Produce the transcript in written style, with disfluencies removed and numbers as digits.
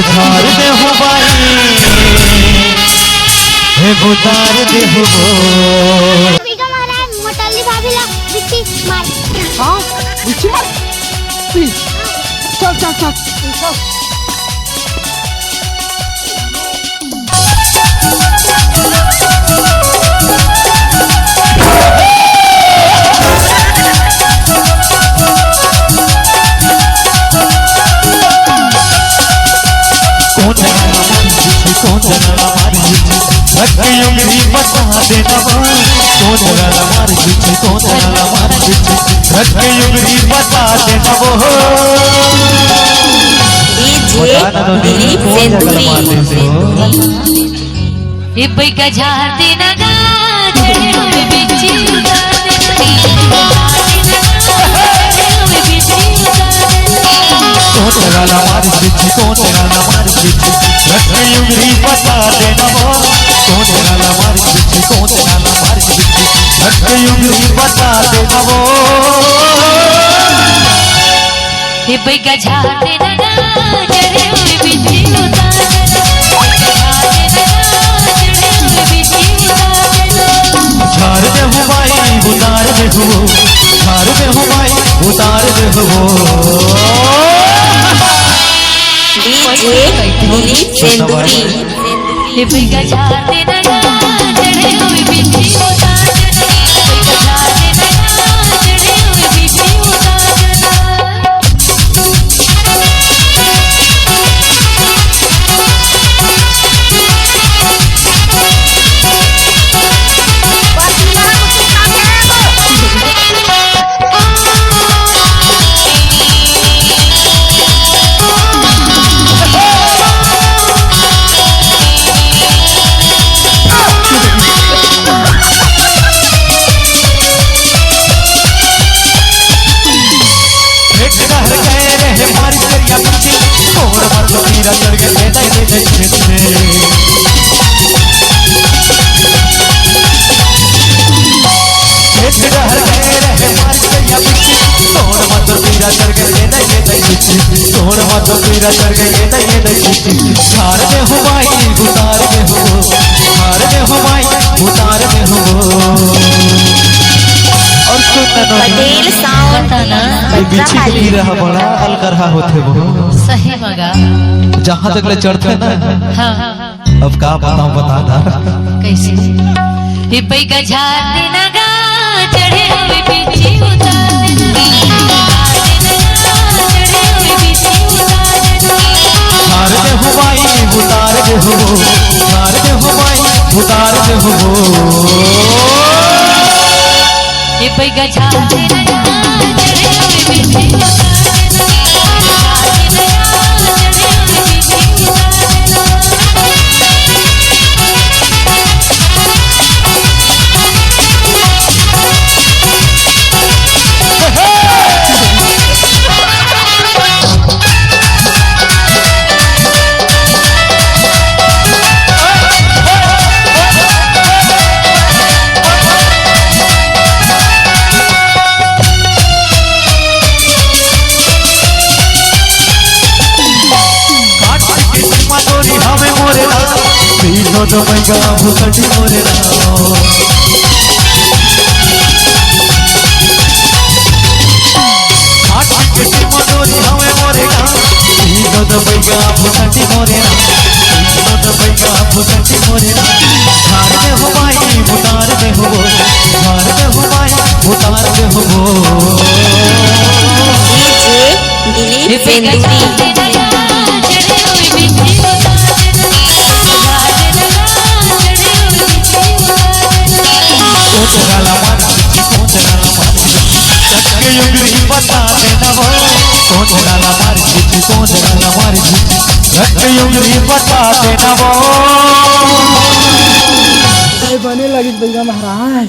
झार दे हो बाई हे बुतार दे हो मोटली भाभी ला बिच्छी मार। हां बिच्छी मार चल चल चल चल कौन जगह हमारी रखियोंगी बता देना कौन जगह हमारी कौन जगह हमारी रखियोंगी बता देना वो दिलीप सेंधुरी इब्बई का झार देना गा चढ़े हुए बिच्छी उतार देना कौन जगह हमारी कौन जगह हमारी रखियोंगी बता देना वो कौन जगह हमारी कौन जगह हमारी रखियोंगी बता देना वो इब्बई का झार देना गा चढ़े हुए बिच्छी उतार झार दे हो भाई उतार दे हो झार दे हो भाई उतार दे हो दिलीप सेंधुरी इब्बई का झार देना गा चढ़े हुए बिच्छी उतार मेरा चढ़ गए ले दे दे डहर गए रहे मार गया बिच्छी तोड़ मत मेरा चढ़ गए ले दे बिच्छी तोड़ मत मेरा चढ़ गए ले दे बिच्छी झार दे हो भाई उतार दे हो झार दे हो भाई उतार दे हो और पटेल साउंड बिच्छी के लिए रहा बड़ा हल्का रहा होते वो सही मगा जहाँ तक ले चढ़ते ना हाँ अब का बताऊं बता था कैसे इब्बई का झार देना गा चढ़े हुए बिच्छी उतार देना झार दे हो भाई उतार दे हो झार दे हो भाई उतार दे हो इब्बई का झार देना गा चढ़े हुए बिच्छी उतार तो मैया भूसटी मोरे राम आठी के मडोरी हमें मोरे राम तीनों तो मैया भूसटी मोरे राम तीनों तो मैया भूसटी मोरे राम झार दे हो भाई उतार दे हो झार दे हो भाई उतार दे हो दिलीप सेंधुरी बता देना वो कौन जगह हमारी बिच्छी कौन जगह हमारी बिच्छी रखियोंगी बता देना वो बने लगी भैया महाराज।